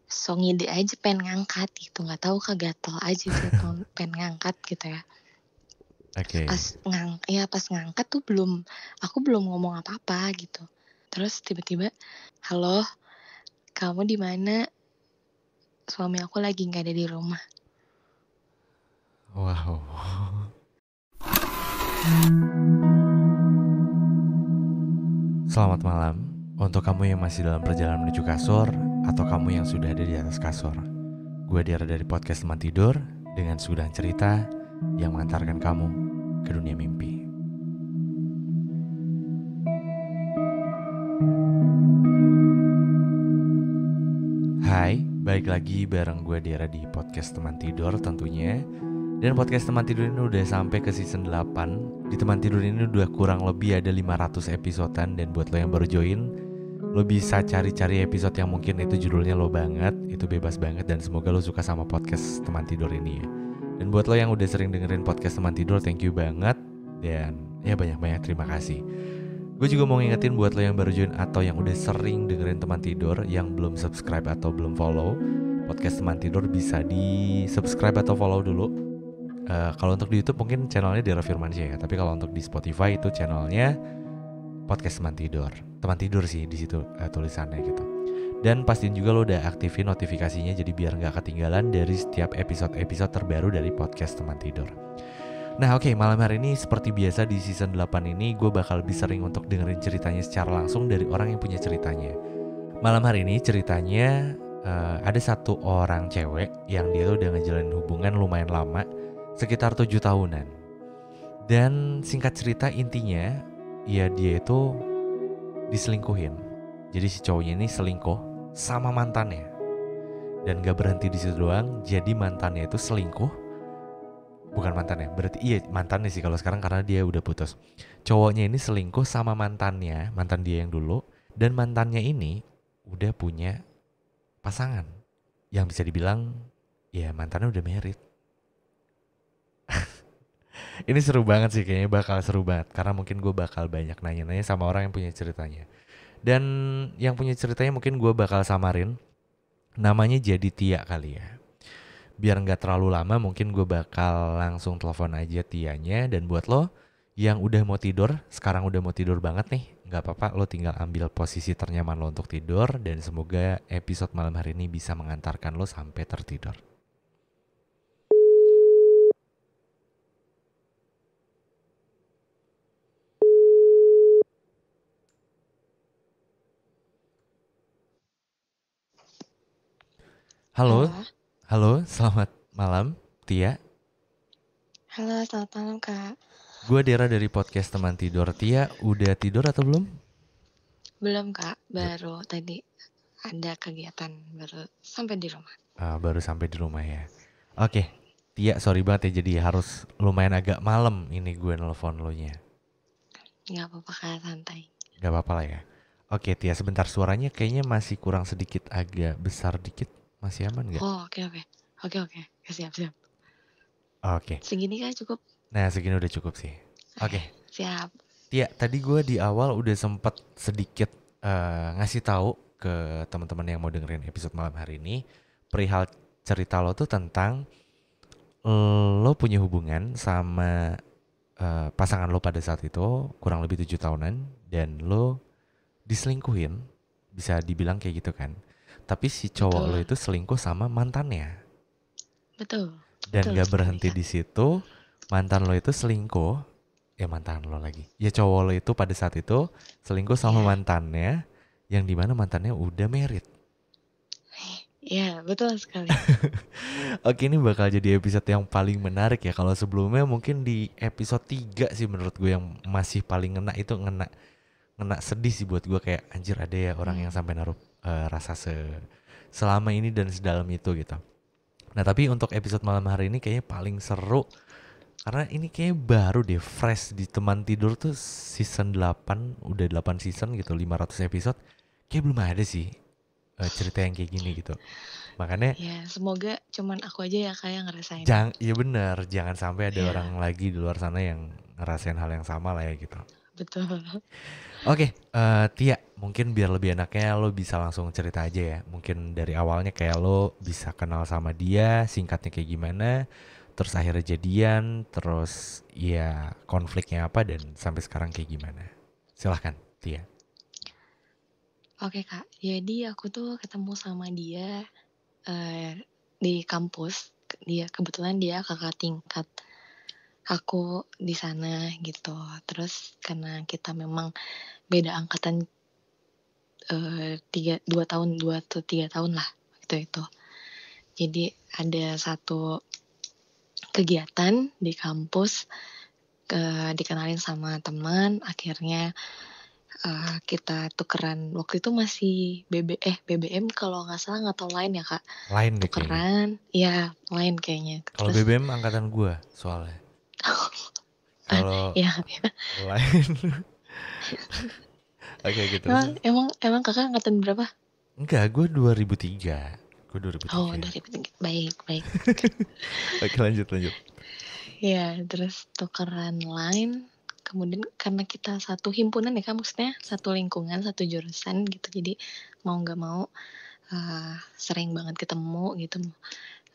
so ngide aja pengen ngangkat gitu, nggak tahu gatel aja gitu pengen ngangkat gitu ya. Oke. Pas ngangkat tuh aku belum ngomong apa-apa gitu. Terus tiba-tiba, "Halo, kamu di mana? Suami aku lagi nggak ada di rumah." Wow. Selamat malam untuk kamu yang masih dalam perjalanan menuju kasur atau kamu yang sudah ada di atas kasur. Gue Dira dari podcast Teman Tidur dengan suguhan cerita yang mengantarkan kamu ke dunia mimpi. Hai, balik lagi bareng gue Dira di podcast Teman Tidur tentunya. Dan podcast Teman Tidur ini udah sampai ke season 8. Di Teman Tidur ini udah kurang lebih ada 500 episodean. Dan buat lo yang baru join, lo bisa cari-cari episode yang mungkin itu judulnya lo banget, itu bebas banget. Dan semoga lo suka sama podcast Teman Tidur ini ya. Dan buat lo yang udah sering dengerin podcast Teman Tidur, thank you banget. Dan ya banyak-banyak terima kasih. Gue juga mau ngingetin buat lo yang baru join atau yang udah sering dengerin Teman Tidur, yang belum subscribe atau belum follow podcast Teman Tidur, bisa di subscribe atau follow dulu. Kalau untuk di YouTube mungkin channelnya Dira Firmansyah ya, tapi kalau untuk di Spotify itu channelnya podcast Teman Tidur. Teman Tidur sih di situ tulisannya gitu. Dan pastiin juga lo udah aktifin notifikasinya jadi biar nggak ketinggalan dari setiap episode terbaru dari podcast Teman Tidur. Nah oke, malam hari ini seperti biasa di season 8 ini gue bakal lebih sering untuk dengerin ceritanya secara langsung dari orang yang punya ceritanya. Malam hari ini ceritanya ada satu orang cewek yang dia tuh udah ngejalanin hubungan lumayan lama, sekitar 7 tahunan. Dan singkat cerita intinya, ya dia itu diselingkuhin. Jadi si cowoknya ini selingkuh sama mantannya. Dan gak berhenti di situ doang, jadi mantannya itu selingkuh. Bukan mantannya, berarti iya mantannya sih kalau sekarang karena dia udah putus. Cowoknya ini selingkuh sama mantannya, mantan dia yang dulu. Dan mantannya ini udah punya pasangan. Yang bisa dibilang, ya mantannya udah married. Ini seru banget sih, kayaknya bakal seru banget. Karena mungkin gue bakal banyak nanya-nanya sama orang yang punya ceritanya. Dan yang punya ceritanya mungkin gue bakal samarin, namanya jadi Tia kali ya. Biar gak terlalu lama mungkin gue bakal langsung telepon aja Tianya. Dan buat lo yang udah mau tidur, sekarang udah mau tidur banget nih, gak apa-apa, lo tinggal ambil posisi ternyaman lo untuk tidur. Dan semoga episode malam hari ini bisa mengantarkan lo sampai tertidur. Halo, halo, selamat malam Tia. Halo, selamat malam Kak. Gue Dera dari podcast Teman Tidur. Tia, udah tidur atau belum? Belum Kak, baru tadi ada kegiatan, baru sampai di rumah. Baru sampai di rumah ya. Oke, Tia sorry banget ya, jadi harus lumayan agak malam ini gue nelfon lo nya. Gak apa-apa Kak, santai. Gak apa-apa lah ya. Oke Tia, sebentar, suaranya kayaknya masih kurang sedikit, agak besar dikit. Masih aman gak? Oh oke, siap. Oke. Segini kan cukup? Nah segini udah cukup sih. Oke. Siap. Tia, tadi gue di awal udah sempet sedikit ngasih tahu ke teman-teman yang mau dengerin episode malam hari ini perihal cerita lo tuh tentang lo punya hubungan sama pasangan lo pada saat itu kurang lebih 7 tahunan dan lo diselingkuhin, bisa dibilang kayak gitu kan. Tapi si cowok Betul. lo itu selingkuh sama mantannya. Betul. Dan gak berhenti Kak. di situ, mantan lo itu selingkuh, mantan lo lagi. Ya cowok lo itu pada saat itu selingkuh sama mantannya, yang dimana mantannya udah married. Iya, betul sekali. Oke, ini bakal jadi episode yang paling menarik ya. Kalau sebelumnya mungkin di episode 3 sih menurut gue yang masih paling ngena sedih sih buat gue, kayak anjir ada ya orang yang sampai naruh rasa selama ini dan sedalam itu gitu. Nah tapi untuk episode malam hari ini kayaknya paling seru karena ini kayaknya baru deh, fresh di Teman Tidur tuh season 8, udah 8 season gitu, 500 episode. Kayak belum ada sih cerita yang kayak gini gitu. Makanya ya semoga cuman aku aja ya kayak ngerasain. iya benar, jangan sampai ada orang lagi di luar sana yang ngerasain hal yang sama lah ya gitu. betul. Oke, Tia, mungkin biar lebih enaknya lo bisa langsung cerita aja ya. Mungkin dari awalnya kayak lo bisa kenal sama dia, singkatnya kayak gimana, terus akhirnya jadian, terus ya konfliknya apa dan sampai sekarang kayak gimana. Silahkan, Tia. Oke Kak, jadi aku tuh ketemu sama dia di kampus. Dia kebetulan dia kakak tingkat aku di sana gitu. Terus karena kita memang beda angkatan 2 atau 3 tahun lah itu. Jadi ada satu kegiatan di kampus, dikenalin sama teman, akhirnya kita tukeran. Waktu itu masih BBM kalau nggak salah, nggak tahu lain ya Kak. Lain deh kayaknya. Tukeran, ya lain kayaknya. Kalau Terus BBM angkatan gua soalnya. Kalau ya lain, oke gitu. emang emang emang Kakak angkatan berapa? Enggak, gue 2003. Gue Oh 2003. dari baik baik. Oke, lanjut lanjut. Ya terus tukeran line. Kemudian karena kita satu himpunan ya Kak, maksudnya satu lingkungan, satu jurusan gitu. Jadi mau nggak mau sering banget ketemu gitu.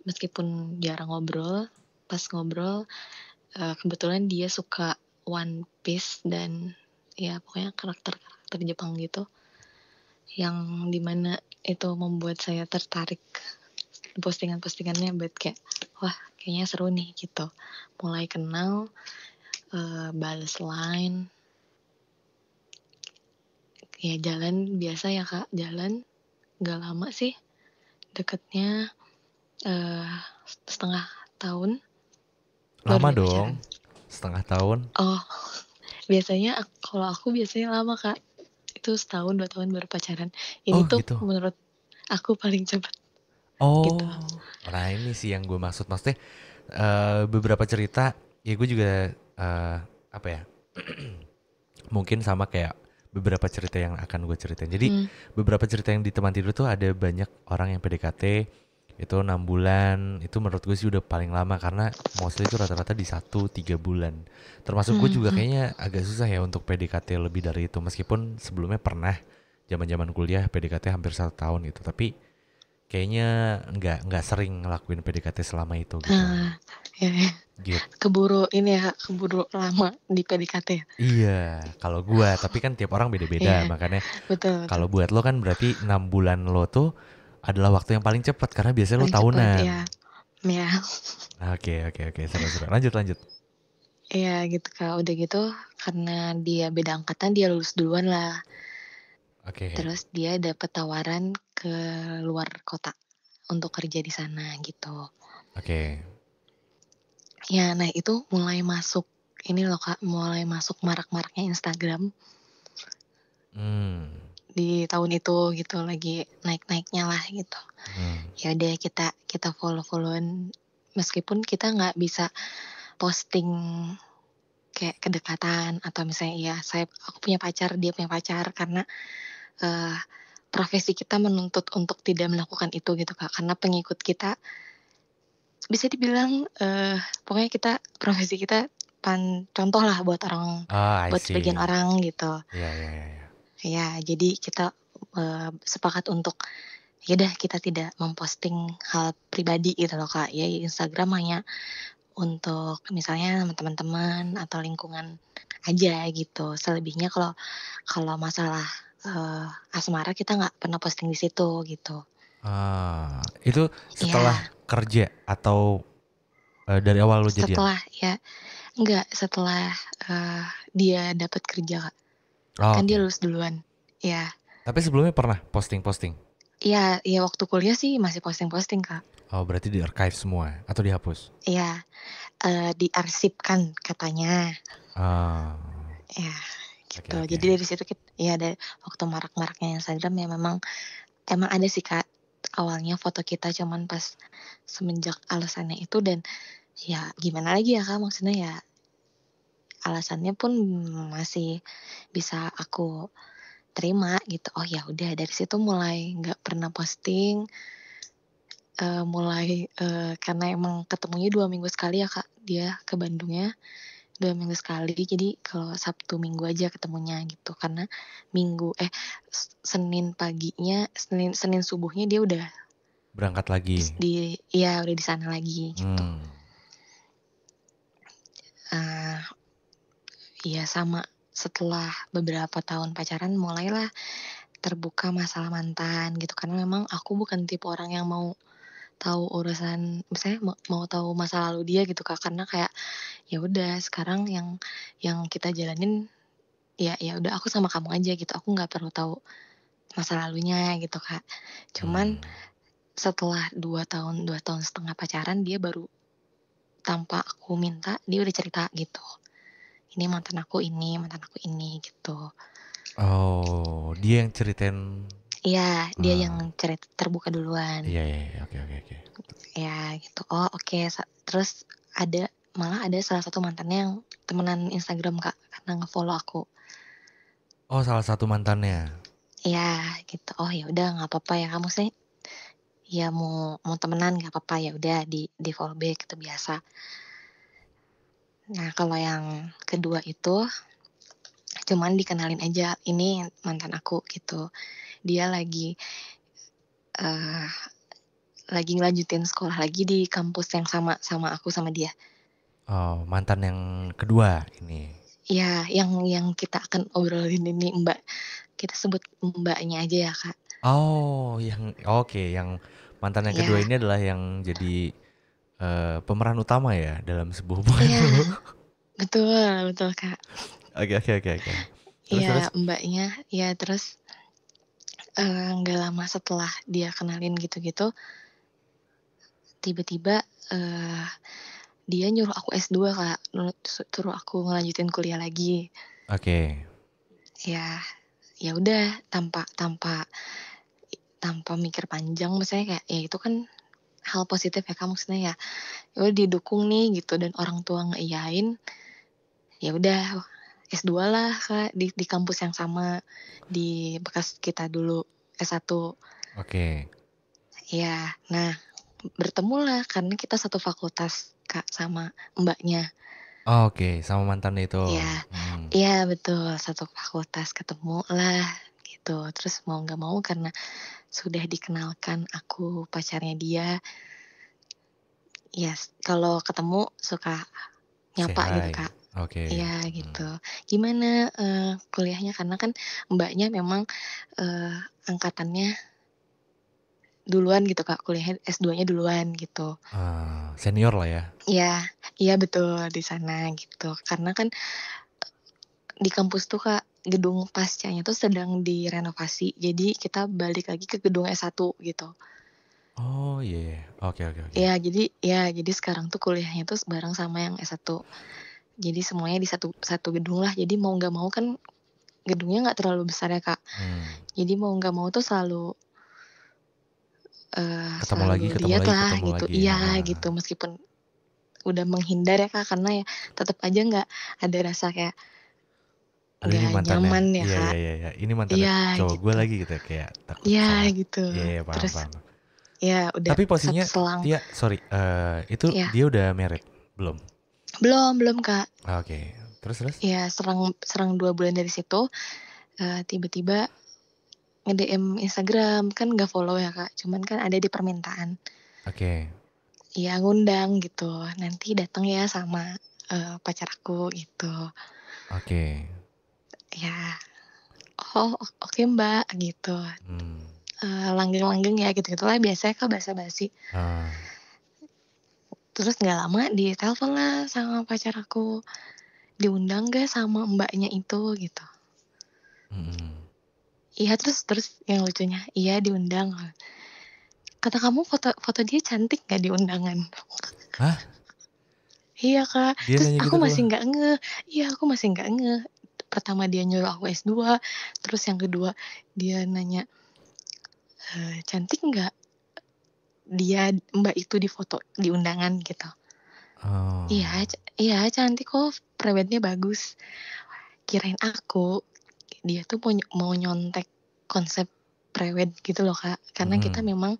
Meskipun jarang ngobrol, pas ngobrol kebetulan dia suka One Piece dan ya pokoknya karakter-karakter Jepang gitu, yang dimana itu membuat saya tertarik postingan-postingannya, buat kayak wah kayaknya seru nih gitu. Mulai kenal, bales line, ya jalan biasa ya Kak, jalan gak lama sih, deketnya eh, setengah tahun baru Lama deh pacaran. dong, setengah tahun. Oh biasanya kalau aku biasanya lama Kak, itu setahun 2 tahun baru pacaran. Ini Oh tuh gitu. menurut aku paling cepat gitu. Oh, nah ini sih yang gue maksud. Maksudnya beberapa cerita, ya gue juga apa ya? Mungkin sama kayak beberapa cerita yang akan gue ceritain. Jadi Hmm. beberapa cerita yang di teman tidur tuh ada banyak orang yang PDKT itu 6 bulan. Itu menurut gue sih udah paling lama karena mostly itu rata-rata di 1-3 bulan. Termasuk gue Hmm, juga hmm. kayaknya agak susah ya untuk PDKT lebih dari itu. Meskipun sebelumnya pernah zaman-zaman kuliah PDKT hampir 1 tahun gitu. Tapi kayaknya nggak sering ngelakuin PDKT selama itu gitu. Ya, ya. Gitu. Keburu ini ya, keburu lama di PDKT. Iya, kalau gua, tapi kan tiap orang beda-beda, Iya, makanya betul betul. kalau buat lo kan berarti 6 bulan lo tuh adalah waktu yang paling cepat karena biasanya lo Paling cepat tahunan. ya. Ya, Oke, oke, oke, seru-seru. Lanjut, lanjut. iya gitu Kak. Udah gitu karena dia beda angkatan, dia lulus duluan lah. Oke, Terus dia dapet tawaran ke luar kota untuk kerja di sana gitu. oke. Ya, nah itu mulai masuk ini loh Kak, mulai masuk marak-maraknya Instagram Hmm, di tahun itu gitu, lagi naik-naiknya lah gitu. hmm. Ya udah kita kita follow-followan, meskipun kita nggak bisa posting kayak kedekatan atau misalnya ya aku punya pacar, dia punya pacar, karena eh, profesi kita menuntut untuk tidak melakukan itu gitu Kak. Karena pengikut kita bisa dibilang pokoknya kita profesi kita contoh lah buat orang, Oh, I buat sebagian see. orang gitu. Iya, iya, iya, iya. Ya, jadi kita sepakat untuk ya udah kita tidak memposting hal pribadi gitu loh Kak. Ya Instagram hanya untuk misalnya sama teman-teman atau lingkungan aja gitu. Selebihnya kalau kalau masalah asmara kita nggak pernah posting di situ gitu. Itu setelah Ya, kerja atau dari awal lo jadian? setelah ya enggak, setelah dia dapat kerja Kak. Oh, Kan dia oke. lulus duluan. Ya. Tapi sebelumnya pernah posting-posting? Iya, ya waktu kuliah sih masih posting-posting Kak. Oh, berarti di archive semua atau dihapus? Iya, diarsipkan katanya. Ah, Ya, oke, gitu. oke. Jadi dari situ ya dari waktu marak-maraknya Instagram ya memang emang ada sih Kak, awalnya foto kita cuman pas semenjak alasannya itu, dan ya gimana lagi ya Kak, maksudnya ya alasannya pun masih bisa aku terima gitu. Oh ya udah dari situ mulai nggak pernah posting, mulai karena emang ketemunya 2 minggu sekali ya Kak, dia ke Bandungnya, 2 minggu sekali. Jadi kalau Sabtu Minggu aja ketemunya gitu. Karena Senin paginya, Senin subuhnya dia udah Berangkat lagi. udah di sana lagi gitu. Iya sama, setelah beberapa tahun pacaran mulailah terbuka masalah mantan gitu. Karena memang aku bukan tipe orang yang mau tahu urusan, misalnya mau tahu masa lalu dia gitu Kak. Karena kayak ya udah sekarang yang kita jalanin ya udah aku sama kamu aja gitu. Aku nggak perlu tahu masa lalunya gitu Kak. Cuman setelah 2 tahun setengah pacaran, dia baru tanpa aku minta dia udah cerita gitu. Ini mantan aku ini gitu. Oh, dia yang ceritain. Iya, dia yang cerita terbuka duluan. Iya, oke. Ya gitu. Oh oke. Terus malah ada salah satu mantannya yang temenan Instagram Kak, karena nge-follow aku. Oh, salah satu mantannya. Iya gitu. Oh ya udah nggak apa-apa ya kamu sih. Ya mau temenan nggak apa-apa, ya udah di follow back itu biasa. Nah kalau yang kedua itu cuman dikenalin aja, ini mantan aku gitu. Dia lagi ngelanjutin sekolah lagi di kampus yang sama aku sama dia. Oh, mantan yang kedua ini. Iya, yang kita akan obrolin ini Mbak. Kita sebut Mbaknya aja ya Kak. Oh, yang mantan yang kedua Iya. ini adalah yang jadi pemeran utama ya dalam sebuah hubungan Iya, itu. betul Kak. Oke. Terus. Iya Mbaknya, ya terus nggak lama setelah dia kenalin gitu-gitu, tiba-tiba dia nyuruh aku S2 Kak, suruh aku ngelanjutin kuliah lagi. Oke. Ya udah tanpa mikir panjang, misalnya kayak ya itu kan hal positif ya Kak, maksudnya ya udah didukung nih gitu dan orang tua ngeiyain, ya udah S2 lah Kak di kampus yang sama, di bekas kita dulu S1. Oke. Ya, nah bertemulah karena kita satu fakultas Kak sama Mbaknya. Oke, sama mantan itu. Iya betul, satu fakultas, ketemu lah gitu. Terus mau nggak mau karena sudah dikenalkan aku pacarnya dia, ya kalau ketemu suka Say nyapa gitu hi. Kak. Oke. Iya gitu. Gimana kuliahnya, karena kan Mbaknya memang angkatannya duluan gitu Kak, kuliahnya S2-nya duluan gitu. Senior lah ya. Iya betul di sana gitu. Karena kan di kampus tuh Kak, gedung pascanya tuh sedang direnovasi. Jadi kita balik lagi ke gedung S1 gitu. Oh iya. Oke. Jadi sekarang tuh kuliahnya tuh bareng sama yang S1. Jadi semuanya di satu gedung lah. Jadi mau nggak mau kan gedungnya nggak terlalu besar ya Kak. Jadi mau nggak mau tuh selalu Ketemu lagi. lihat lah gitu. Iya gitu, meskipun udah menghindar ya Kak, karena ya tetap aja nggak ada rasa kayak Aduh, ini nggak mantannya. nyaman ya Kak. Iya. Ini mantannya Iya cowok gue gitu. lagi gitu ya, kayak takut Iya salah. gitu. Iya, Terus paham. ya udah Tapi posisinya selang. Tia, sorry, itu Ya dia udah married belum? belum Kak. Oke. Terus? Ya serang 2 bulan dari situ tiba-tiba nge-DM Instagram, kan nggak follow ya Kak, cuman kan ada di permintaan. Oke. Ya ngundang gitu, nanti datang ya sama pacar aku gitu. Oke. Ya, oh oke Mbak gitu. Langgeng-langgeng ya gitu-gitulah biasanya Kak, basa-basi. Terus nggak lama ditelepon lah sama pacar aku, diundang nggak sama mbaknya itu gitu. Iya terus yang lucunya, iya diundang. Kata kamu foto dia cantik nggak di undangan? Hah? Iya Kak, Dia terus nanya aku gitu ke lo? masih nggak ngeh. Iya aku masih nggak ngeh. Pertama dia nyuruh aku S2, terus yang kedua dia nanya, cantik nggak dia mbak itu di foto di undangan gitu. Oh. Iya cantik kok, prewednya bagus. Kirain aku dia tuh mau nyontek konsep prewed gitu loh Kak, karena kita memang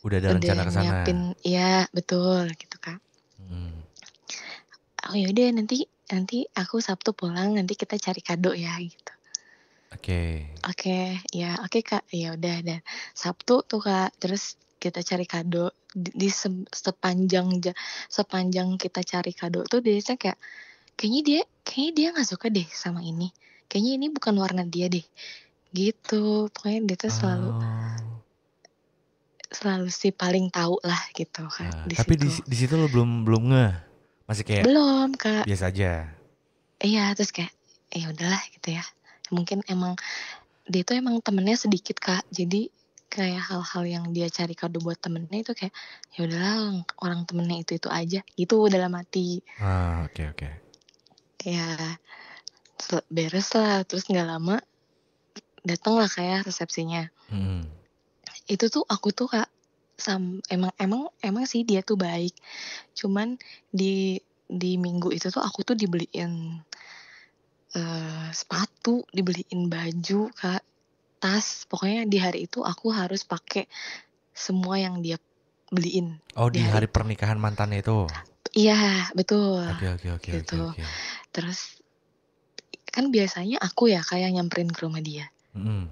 udah ada rencana ke sana. nyiapin, iya betul gitu Kak. oh yaudah nanti aku Sabtu pulang, nanti kita cari kado ya gitu. Oke. Oke, ya oke Kak, ya udah. Dan Sabtu tuh Kak, terus kita cari kado sepanjang kita cari kado tuh biasanya kayak kayaknya dia nggak suka deh sama ini, kayaknya ini bukan warna dia deh gitu. Pokoknya dia tuh selalu Oh. selalu si paling tahu lah gitu Kak di Tapi situ. di situ lo belum ngeh. Masih kayak Belum Kak. biasa aja. Iya, terus kayak ya udahlah gitu ya. Mungkin emang dia tuh emang temennya sedikit Kak, jadi kayak hal-hal yang dia cari kado buat temennya itu kayak ya udahlah orang temennya itu aja gitu dalam hati. Oke. Ya beres lah, terus nggak lama datang lah kayak resepsinya. Hmm. Itu tuh aku tuh Kak emang sih dia tuh baik, cuman di minggu itu tuh aku tuh dibeliin sepatu, dibeliin baju Kak, tas, pokoknya di hari itu aku harus pakai semua yang dia beliin Oh, di di hari hari itu. pernikahan mantannya itu. Iya, betul, Oke. gitu. Terus kan biasanya aku ya kayak nyamperin ke rumah dia. Hmm.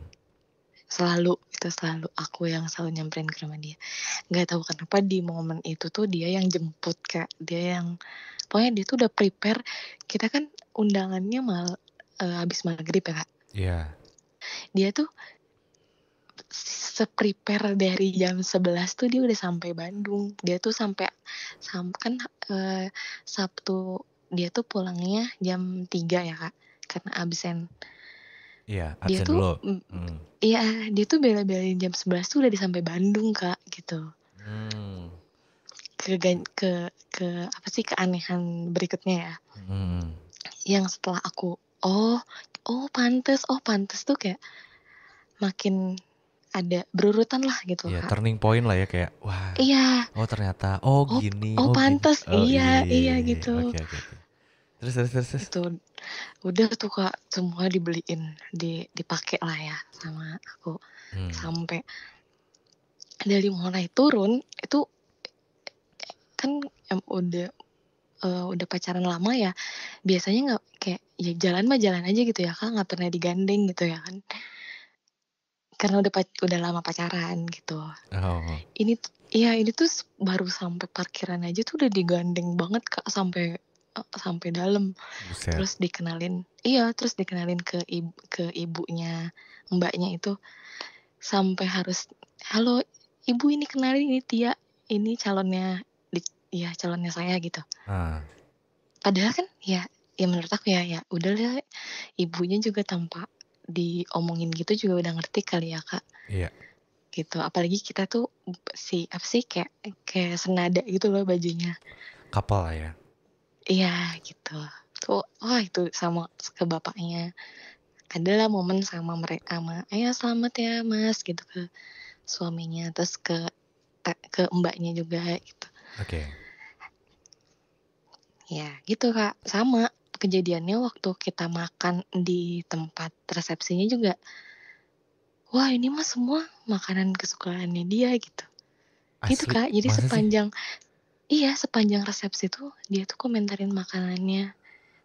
Selalu aku yang selalu nyamperin ke rumah dia. Nggak tahu kenapa di momen itu tuh dia yang jemput Kak, pokoknya dia tuh udah prepare. Kita kan undangannya habis maghrib ya Kak. Iya. Dia tuh se-prepare dari jam 11 tuh dia udah sampai Bandung. Dia tuh kan Sabtu dia tuh pulangnya jam 3 ya Kak, karena absen. Iya, Dia absen tuh dulu. Hmm. iya, dia tuh bela-belain jam 11 tuh udah sampai Bandung Kak, gitu. Hmm. Ke apa sih keanehan berikutnya ya, Hmm. yang setelah aku pantes tuh kayak makin ada berurutan lah gitu Iya, Kak. turning point lah ya kayak wah. Iya, Oh ternyata, oh oh gini, oh oh gini. pantes, Oh iya iya. iya gitu. Oke. Terus. Itu udah tuh Kak, semua dibeliin, dipakai lah ya sama aku. Hmm. Sampai dari mulai turun itu kan udah pacaran lama ya, biasanya nggak kayak ya jalan mah jalan aja gitu ya Kak, nggak pernah digandeng gitu ya kan, karena udah lama pacaran gitu. Oh, Ini tuh baru sampai parkiran aja tuh udah digandeng banget Kak, sampai dalam. buset. Terus dikenalin ke ibunya, mbaknya itu, sampai harus, "Halo Ibu, ini kenalin, ini Tia, ini calonnya saya," gitu. Ah, Padahal kan ya menurut aku ya udahlah, ibunya juga tanpa diomongin gitu juga udah ngerti kali ya Kak, iya, gitu. Apalagi kita tuh apa sih, kayak kayak senada gitu loh bajunya. couple lah ya. Iya gitu. Tuh, wah itu sama ke bapaknya, adalah momen sama sama, "Ayah selamat ya Mas," gitu ke suaminya, terus ke mbaknya juga gitu. Oke. Ya gitu Kak, sama kejadiannya waktu kita makan di tempat resepsinya juga. Wah ini mah semua makanan kesukaannya dia gitu. Gitu Asli, Kak, jadi masa sih? sepanjang resepsi tuh dia tuh komentarin makanannya.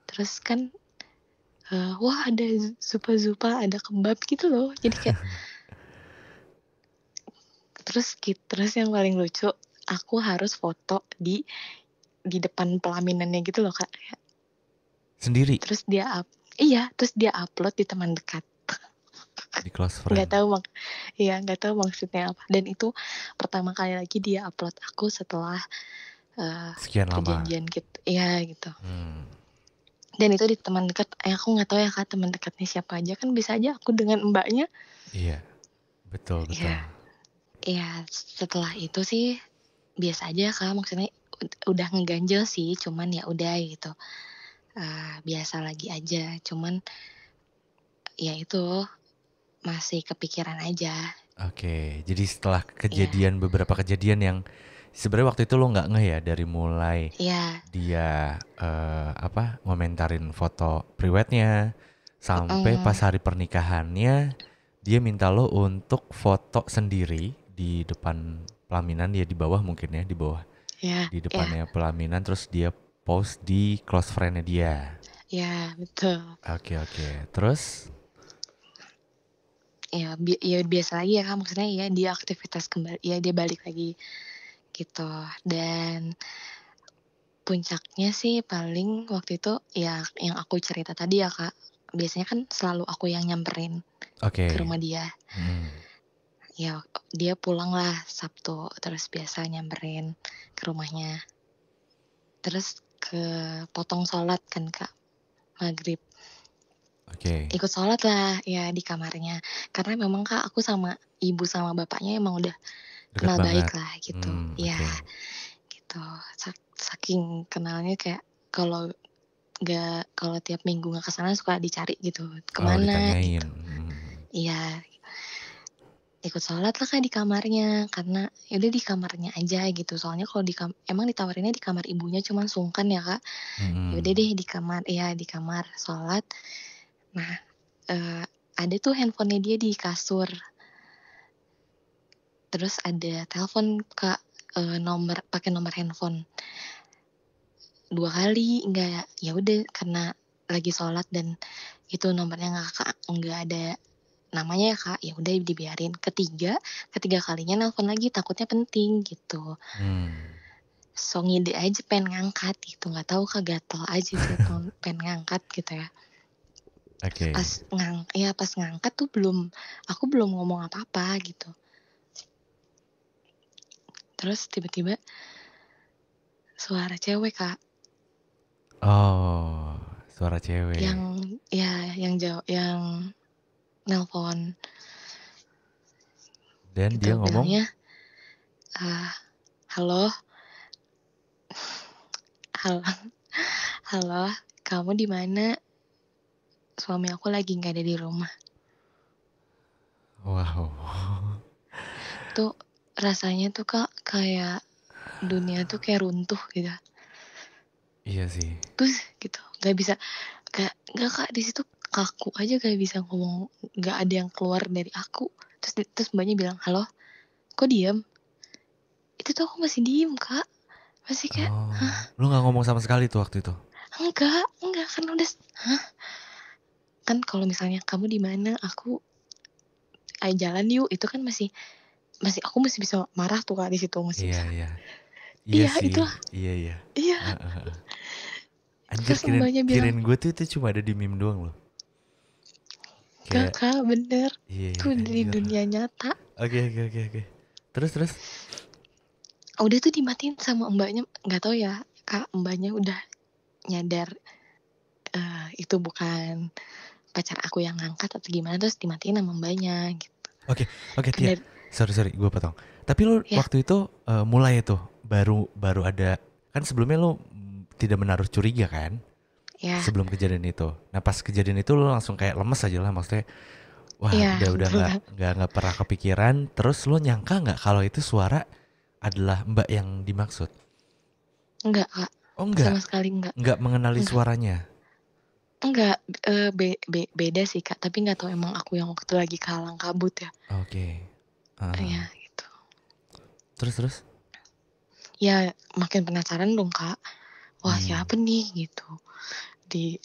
Terus kan, wah ada zupa-zupa, ada kebab gitu loh. Jadi kayak terus yang paling lucu, aku harus foto di depan pelaminannya gitu loh Kak. Sendiri Terus terus dia upload di teman dekat. di close Nggak friend. tahu nggak tahu maksudnya apa. Dan itu pertama kali lagi dia upload aku setelah Sekian lama. perjanjian gitu. Iya gitu. Hmm, Dan itu di teman dekat. Aku nggak tahu ya Kak teman dekatnya siapa aja, kan bisa aja aku dengan mbaknya. iya, betul. Ya, ya setelah itu sih biasa aja Kak, maksudnya udah ngeganjel sih, cuman ya udah gitu. Biasa lagi aja, cuman ya itu masih kepikiran aja. Oke, jadi setelah Iya, beberapa kejadian yang sebenarnya waktu itu lo nggak ngeh ya dari mulai iya, dia ngomentarin foto priwetnya sampai pas mhm, hari pernikahannya dia minta lo untuk foto sendiri di depan pelaminan, dia di bawah mungkin ya, di bawah iya, di iya, depannya pelaminan, terus dia post di close friend-nya dia. Ya betul. Oke. Terus? Ya biasa lagi ya Kak, maksudnya ya dia aktivitas kembali, ya dia balik lagi gitu. Dan puncaknya sih paling waktu itu ya yang aku cerita tadi ya Kak, biasanya kan selalu aku yang nyamperin ke Oke. rumah dia. Ya dia pulang lah Sabtu, terus biasa nyamperin ke rumahnya. Terus potong sholat kan Kak, maghrib. Oke. Ikut sholat lah ya di kamarnya. Karena memang Kak aku sama ibu sama bapaknya emang udah Dekat kenal banget. baik lah gitu. Iya Oke. gitu. Saking kenalnya kayak kalau tiap minggu nggak kesana suka dicari gitu, Oh, kemana ditanyain. gitu. Iya, ikut sholat lah Kak di kamarnya, karena ya udah di kamarnya aja gitu. Soalnya kalau emang ditawarinnya di kamar ibunya cuman sungkan ya Kak. Ya udah deh di kamar sholat. Nah, ada tuh handphonenya dia di kasur. Terus ada telepon Kak, pakai nomor handphone. 2 kali, enggak, ya udah karena lagi sholat dan itu nomornya nggak ada namanya ya Kak, ya udah dibiarin. Ketiga kalinya nelpon lagi takutnya penting gitu. So ngide aja pengen ngangkat gitu, nggak tahu Kak, gatel aja gitu pengen ngangkat gitu ya. Oke. Pas ngangkat tuh aku belum ngomong apa-apa gitu. Terus tiba-tiba suara cewek Kak, Oh, suara cewek. yang nelpon. Dan Gitu dia ngomong, bilangnya, "Halo, halo, halo, kamu di mana? Suami aku lagi nggak ada di rumah." wow. Tuh rasanya tuh Kak kayak dunia tuh kayak runtuh gitu. Iya sih. Terus gitu, nggak Kak, di situ kaku aja, gak bisa ngomong, nggak ada yang keluar dari aku. Terus Mbaknya bilang, "Halo, kok diem?" Itu tuh aku masih diem Kak, masih kayak, Oh, lu nggak ngomong sama sekali tuh waktu itu? enggak, kan udah, kan kalau misalnya kamu di mana, aku, ayo jalan yuk, itu kan masih aku masih bisa marah tuh Kak di situ, masih Iya, bisa. iya. Iya Iya sih, itulah, iya. iya. Heeh, heeh. Anjir, Terus Mbaknya bilang, kirain gue tuh itu cuma ada di meme doang loh. "Enggak Kayak, Kak, bener, iya tuh di anjir. dunia nyata." Oke. Terus? Udah tuh dimatiin sama Mbaknya, nggak tahu ya Kak, Mbaknya udah nyadar, itu bukan pacar aku yang ngangkat atau gimana, terus dimatiin sama Mbaknya gitu. Oke Kan Tia, sorry gue potong. Tapi lu ya, waktu itu mulai itu baru ada, kan sebelumnya lu tidak menaruh curiga kan ya, sebelum kejadian itu. Nah pas kejadian itu lu langsung kayak lemes aja lah, maksudnya wah ya, udah betul Kak. nggak pernah kepikiran. Terus lu nyangka nggak kalau itu suara adalah Mbak yang dimaksud? Enggak Kak, Oh sama sekali enggak. nggak mengenali Enggak, suaranya. enggak, beda sih Kak, tapi nggak tahu emang aku yang waktu itu lagi kalang kabut ya. Oke. Ya gitu. Terus? Ya makin penasaran dong Kak, wah siapa nih gitu. Di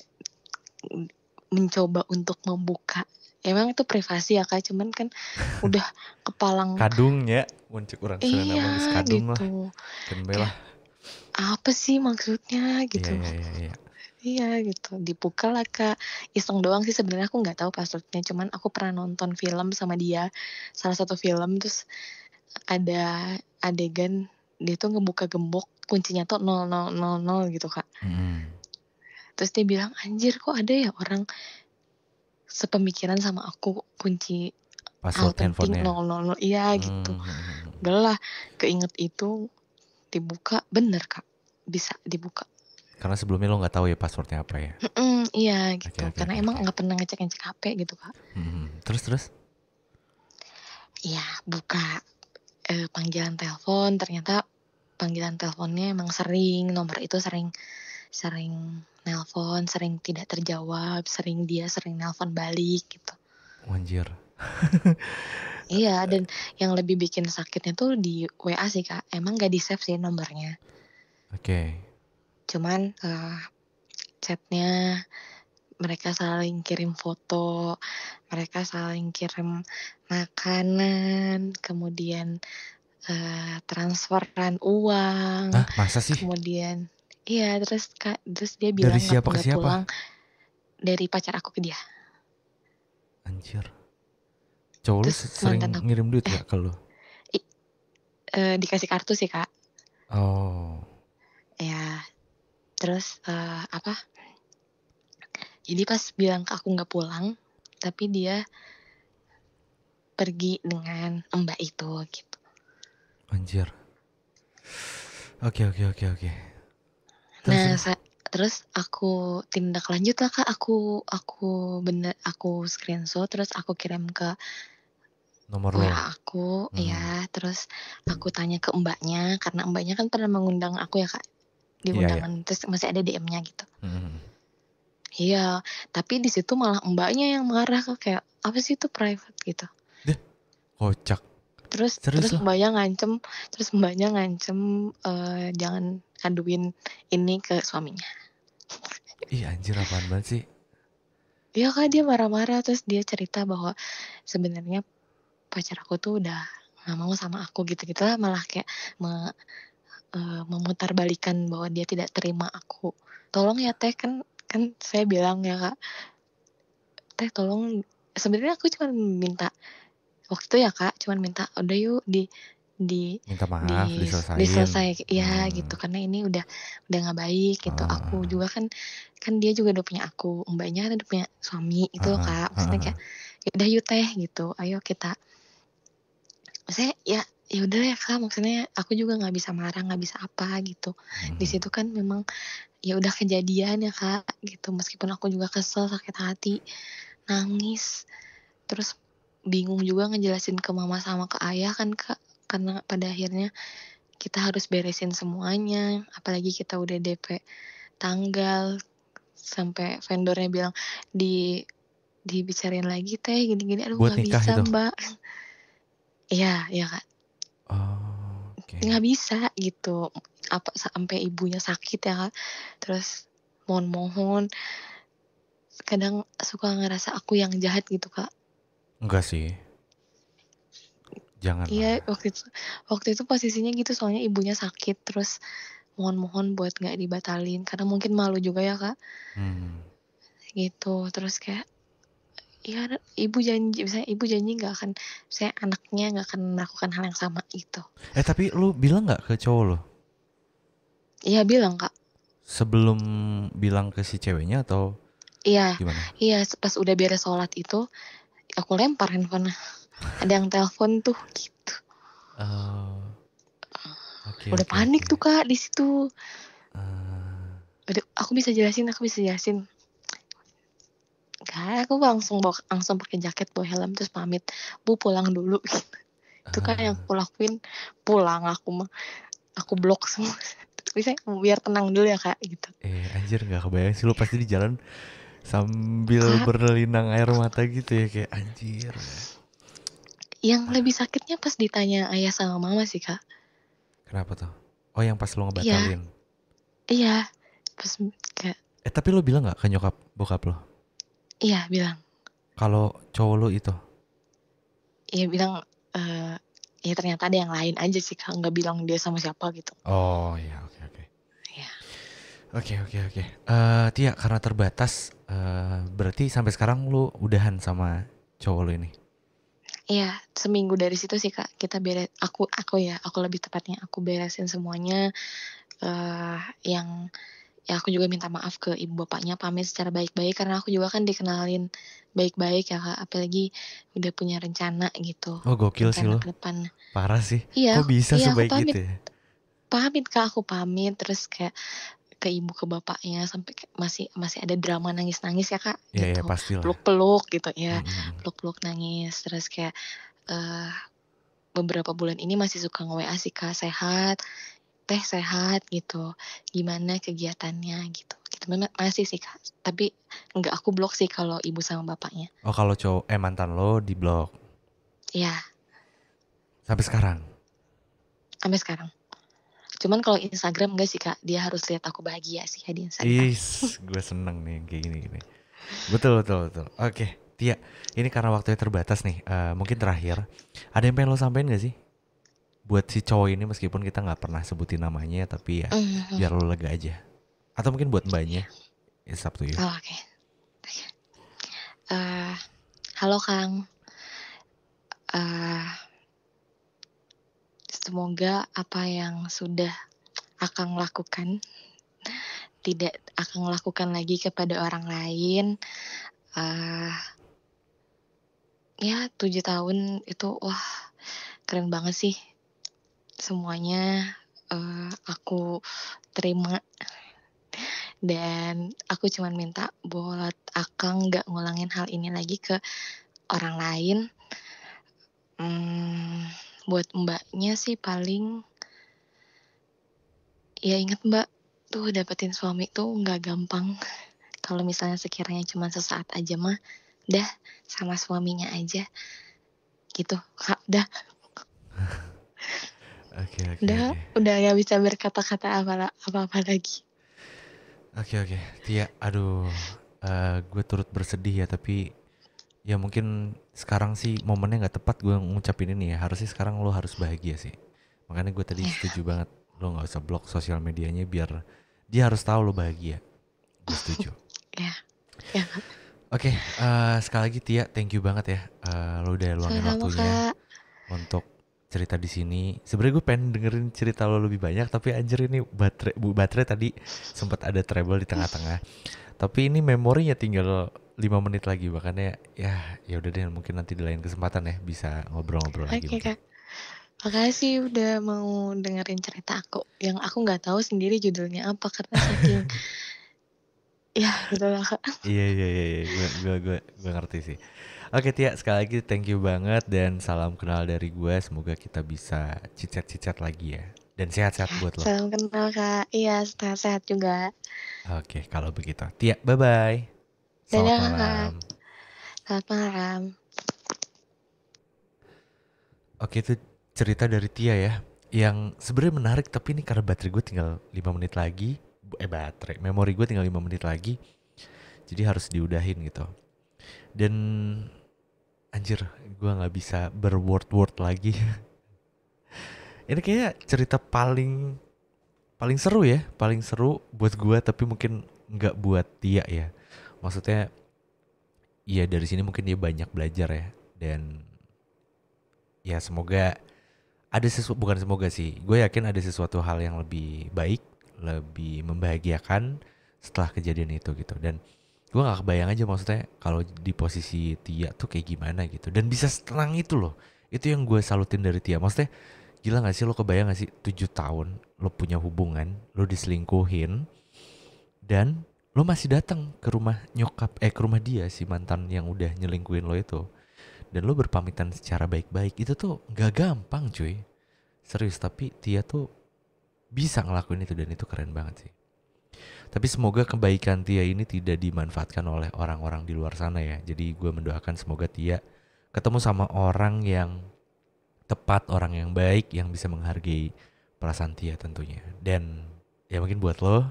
Mencoba untuk membuka, emang itu privasi ya Kak, cuman kan udah kepalang. Kadungnya, muncul orang Sunda nama geus Iya kadung lah, gitu, kan bae lah. kayak apa sih maksudnya gitu. Iya. Iya gitu, dibuka lah Kak, iseng doang sih sebenarnya, aku nggak tahu password-nya, cuman aku pernah nonton film sama dia, salah satu film, terus ada adegan dia tuh ngebuka gembok, kuncinya tuh 0000 gitu Kak. Terus dia bilang, "Anjir kok ada ya orang sepemikiran sama aku, kunci hal Password penting handphonenya. 000." Iya gitu. Udahlah, keinget itu, dibuka, bener Kak, bisa dibuka. Karena sebelumnya lo nggak tahu ya passwordnya apa ya. Iya Oke. gitu, karena emang nggak pernah ngecek-ngecek HP gitu Kak. Terus? Iya buka, panggilan telepon, ternyata panggilan teleponnya emang nomor itu sering nelpon, sering tidak terjawab, dia sering nelpon balik gitu. Anjir. Iya, dan yang lebih bikin sakitnya tuh di WA sih Kak, emang gak di-save sih nomornya. Oke. Cuman chatnya mereka saling kirim foto, mereka saling kirim makanan, kemudian transferan uang, Hah, masa sih? kemudian iya terus dia Dari bilang siapa ke nggak pulang siapa? dari pacar aku ke dia. Anjir. Cowok lu Terus sering mantan aku ngirim duit gak ke lu? dikasih kartu sih Kak. Oh. Ya, terus apa? Jadi pas bilang ke aku nggak pulang, tapi dia pergi dengan mbak itu gitu. Anjir. Oke. Nah, Terus. terus aku tindak lanjut lah Kak, aku screenshot terus aku kirim ke Nomor lo. WA aku, Hmm. ya, terus aku tanya ke mbaknya karena mbaknya kan pernah mengundang aku ya Kak, di Iya. undangan, terus masih ada DM-nya gitu. Hmm. Iya, tapi di situ malah mbaknya yang marah Kak, kayak apa sih itu private gitu. Deh, kocak. Terus Serius lo? mbaknya ngancem jangan aduin ini ke suaminya. Ih anjir, apaan banget sih? Iya Kak, dia marah-marah terus dia cerita bahwa sebenarnya pacar aku tuh udah nggak mau sama aku gitu-gitu lah, malah kayak memutarbalikan bahwa dia tidak terima aku. Tolong ya teh, kan saya bilang ya Kak, teh tolong, sebenarnya aku cuma minta waktu itu ya Kak, cuman minta udah yuk di Minta maaf, diselesain. diselesai ya gitu, karena ini udah nggak baik gitu. Aku juga kan dia juga udah punya aku, mbaknya kan udah punya suami itu loh Kak, maksudnya kayak ya udah yuk teh gitu, ayo kita, maksudnya ya udah ya Kak, maksudnya aku juga nggak bisa marah, nggak bisa apa gitu. Di situ kan memang ya udah kejadian ya Kak gitu, meskipun aku juga kesel, sakit hati, nangis, terus bingung juga ngejelasin ke mama sama ke ayah kan Kak, karena pada akhirnya kita harus beresin semuanya, apalagi kita udah DP tanggal, sampai vendornya bilang dibicarain lagi teh gini-gini, aduh Buat nggak nikah bisa itu? mbak. Iya Kak, Oh, oke. nggak bisa gitu, apa sampai ibunya sakit ya Kak, terus mohon-mohon, kadang suka ngerasa aku yang jahat gitu Kak. Enggak sih. Iya, Janganlah. waktu itu posisinya gitu, soalnya ibunya sakit, terus mohon-mohon buat nggak dibatalin, karena mungkin malu juga ya Kak, Hmm. gitu. Terus kayak, ya misalnya ibu janji nggak akan, saya anaknya nggak akan melakukan hal yang sama gitu. Tapi lu bilang nggak ke cowok lo? Iya bilang Kak, Sebelum bilang ke si ceweknya atau iya, gimana? pas udah beres sholat itu, aku lempar handphone, ada yang telepon tuh gitu. Oh, oke Udah oke panik oke. tuh Kak di situ. Eh, Udah, aku bisa jelasin. Enggak, aku langsung pakai jaket, bawa helm, terus pamit, Bu pulang dulu gitu. Itu kan yang eh, aku lakuin, pulang aku blok semua. Bisa biar tenang dulu ya Kak gitu. Anjir nggak kebayang sih lu pasti di jalan sambil Kak, berlinang air mata gitu ya, kayak anjir. yang lebih sakitnya pas ditanya ayah sama mama sih Kak. Kenapa tuh? Oh, yang pas lu Iya, ngebatalin. iya, pas kayak Tapi lu bilang nggak ke nyokap bokap lo iya bilang, kalau cowok lu itu? iya bilang, ya ternyata ada yang lain aja sih Kak, nggak bilang dia sama siapa gitu. Oh ya, oke oke. Iya. Oke. Tia, karena terbatas, berarti sampai sekarang lu udahan sama cowok lu ini? Iya, seminggu dari situ sih Kak, aku lebih tepatnya aku beresin semuanya, yang ya aku juga minta maaf ke ibu bapaknya, pamit secara baik-baik karena aku juga kan dikenalin baik-baik ya Kak, apalagi udah punya rencana gitu, Oh gokil sih rencana lu, ke depan. parah sih. Iya Kok bisa aku sebaik pamit gitu ya? pamit Kak, aku pamit terus kayak ke ibu ke bapaknya sampai kayak masih ada drama nangis-nangis ya Kak, Ya gitu. pastilah. Peluk-peluk gitu ya, Mm-mm. peluk-peluk nangis terus kayak, eee, beberapa bulan ini masih suka nge-WA sih Kak, "Sehat? Teh sehat?" Gitu, "Gimana kegiatannya?" Gitu. Gitu masih sih Kak, tapi enggak aku blok sih kalau ibu sama bapaknya. Oh kalau mantan lo di blok Iya, sampai sekarang? sampai sekarang. Cuman kalau Instagram enggak sih Kak, dia harus lihat aku bahagia sih ya di Instagram. Gue seneng nih yang kayak gini. Betul. Oke, Tia, ini karena waktunya terbatas nih, mungkin terakhir, ada yang pengen lo sampein gak sih? Buat si cowok ini meskipun kita nggak pernah sebutin namanya, tapi ya Mhm, biar lo lega aja. Atau mungkin buat iya. mbaknya, it's up to you. Oh, oke. Eee, halo Kang, eee, semoga apa yang sudah Akang lakukan tidak Akang lakukan lagi kepada orang lain. eee, ya 7 tahun itu wah keren banget sih semuanya, aku terima dan aku cuman minta buat Akang nggak ngulangin hal ini lagi ke orang lain. Buat Mbaknya sih paling, ya inget Mbak, tuh dapetin suami tuh nggak gampang. Kalau misalnya sekiranya cuma sesaat aja mah, dah sama suaminya aja, gitu Kak, Oke. udah nggak bisa berkata-kata apa-apa lagi. Oke. Tia, aduh, gue turut bersedih ya, tapi ya mungkin sekarang sih momennya nggak tepat gue ngucapin ini ya. Harusnya sekarang lo harus bahagia sih. Makanya gue tadi Ya, setuju banget, lo nggak usah blok sosial medianya biar dia harus tahu lo bahagia. Gue setuju. ya, ya Kak. Oke, sekali lagi Tia, thank you banget ya. Lo udah luangin Sama-sama waktunya Kak. untuk cerita di sini. Sebenarnya gue pengen dengerin cerita lo lebih banyak, tapi anjir ini baterai tadi sempat ada trouble di tengah-tengah. Tapi ini memorinya tinggal 5 menit lagi, makanya ya udah deh, mungkin nanti di lain kesempatan ya bisa ngobrol-ngobrol lagi Oke mungkin. Kak. Makasih udah mau dengerin cerita aku, yang aku nggak tahu sendiri judulnya apa karena saking ya gitu lah Kak. Iya, gue ngerti sih. Oke Tia, sekali lagi thank you banget dan salam kenal dari gue. Semoga kita bisa cicat-cicat lagi ya. Dan sehat-sehat Ya, buat lo. salam kenal Kak. Iya, sehat-sehat juga. Oke, kalau begitu. Tia, bye-bye. Selamat Dadah Kakak. malam. Selamat malam. Oke, itu cerita dari Tia ya. Yang sebenarnya menarik, tapi ini karena baterai gue tinggal 5 menit lagi. Memori gue tinggal 5 menit lagi. Jadi harus diudahin gitu. Dan anjir, gue gak bisa berword-word lagi. Ini kayak cerita paling paling seru ya. Paling seru buat gue, tapi mungkin gak buat Tia ya. Maksudnya, ya dari sini mungkin dia banyak belajar ya. Dan ya semoga ada sesuatu, bukan semoga sih, gue yakin ada sesuatu hal yang lebih baik, lebih membahagiakan setelah kejadian itu gitu. Dan gue gak kebayang aja maksudnya kalau di posisi Tia tuh kayak gimana gitu, dan bisa setenang itu loh. Itu yang gue salutin dari Tia. Maksudnya gila gak sih, lo kebayang gak sih 7 tahun lo punya hubungan, lo diselingkuhin, dan lo masih datang ke rumah ke rumah dia, si mantan yang udah nyelingkuhin lo itu, dan lo berpamitan secara baik-baik. Itu tuh gak gampang cuy, serius. Tapi Tia tuh bisa ngelakuin itu dan itu keren banget sih. Tapi semoga kebaikan Tia ini tidak dimanfaatkan oleh orang-orang di luar sana ya. Jadi gue mendoakan semoga Tia ketemu sama orang yang tepat, orang yang baik, yang bisa menghargai perasaan Tia tentunya. Dan ya mungkin buat lo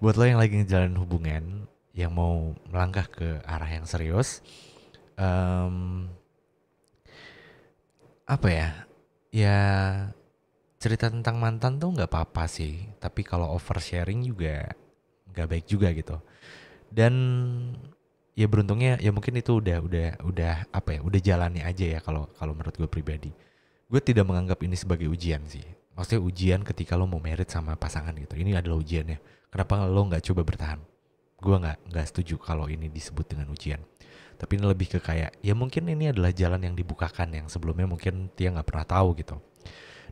yang lagi ngejalanin hubungan, yang mau melangkah ke arah yang serius, apa ya, ya cerita tentang mantan tuh nggak apa-apa sih, tapi kalau oversharing juga nggak baik juga gitu. Dan ya beruntungnya ya mungkin itu udah apa ya, udah jalannya aja ya. Kalau kalau menurut gue pribadi, gue tidak menganggap ini sebagai ujian sih. Maksudnya ujian ketika lo mau married sama pasangan gitu, ini adalah ujiannya. Kenapa lo nggak coba bertahan? Gue nggak setuju kalau ini disebut dengan ujian. Tapi ini lebih ke kayak, ya mungkin ini adalah jalan yang dibukakan yang sebelumnya mungkin dia nggak pernah tahu gitu.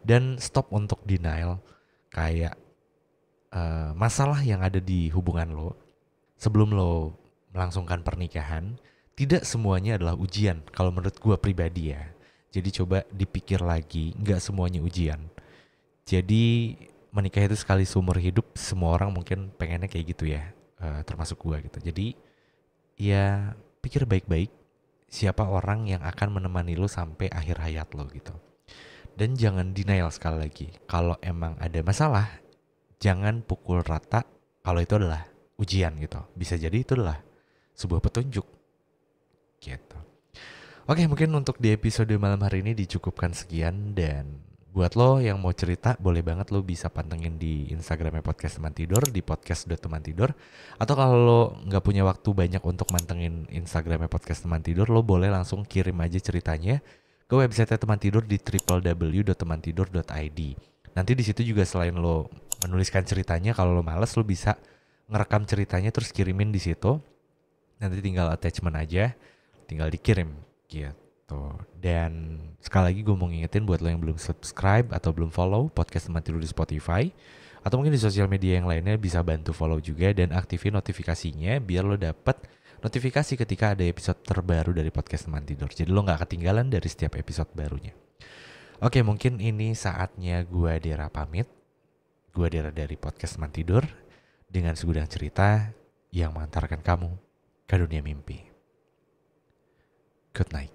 Dan stop untuk denial kayak masalah yang ada di hubungan lo sebelum lo melangsungkan pernikahan. Tidak semuanya adalah ujian kalau menurut gue pribadi ya. Jadi coba dipikir lagi, nggak semuanya ujian. Jadi menikah itu sekali seumur hidup, semua orang mungkin pengennya kayak gitu ya, termasuk gue gitu. Jadi ya pikir baik-baik siapa orang yang akan menemani lo sampai akhir hayat lo gitu. Dan jangan denial sekali lagi. Kalau emang ada masalah, jangan pukul rata kalau itu adalah ujian gitu. Bisa jadi itu adalah sebuah petunjuk gitu. Oke, mungkin untuk di episode malam hari ini dicukupkan sekian. Dan buat lo yang mau cerita, boleh banget lo bisa pantengin di Instagramnya Podcast Teman Tidur, di podcast.temantidur. Atau kalau lo nggak punya waktu banyak untuk mantengin Instagramnya Podcast Teman Tidur, lo boleh langsung kirim aja ceritanya ke website Teman Tidur di www.temantidur.id. Nanti di situ juga selain lo menuliskan ceritanya, kalau lo males lo bisa ngerekam ceritanya terus kirimin di situ. Nanti tinggal attachment aja, tinggal dikirim gitu. Dan sekali lagi gue mau ngingetin buat lo yang belum subscribe atau belum follow Podcast Teman Tidur di Spotify atau mungkin di sosial media yang lainnya, bisa bantu follow juga dan aktifin notifikasinya biar lo dapet notifikasi ketika ada episode terbaru dari Podcast Teman Tidur. Jadi lo gak ketinggalan dari setiap episode barunya. Oke, mungkin ini saatnya gue Dera pamit. Gue Dera dari Podcast Teman Tidur dengan segudang cerita yang mengantarkan kamu ke dunia mimpi. Good night.